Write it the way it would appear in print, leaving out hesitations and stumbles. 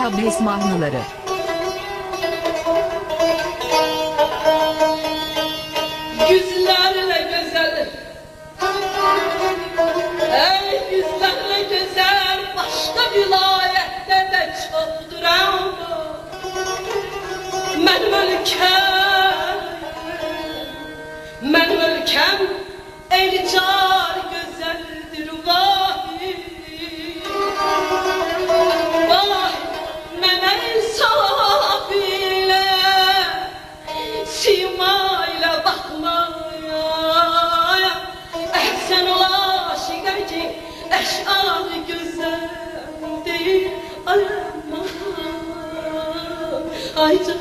Tebliğ mahnıları. Yüzlerle güzel, ey yüzlerle güzel, başka vilayette de çoktur ama benim ülkem elcar güzeldir vahi. Vay mənə insaf ilə, simayla baxmaya, əhsən ola aşiqə ki, əşarı gözəl deyil, ay aman, ay canım.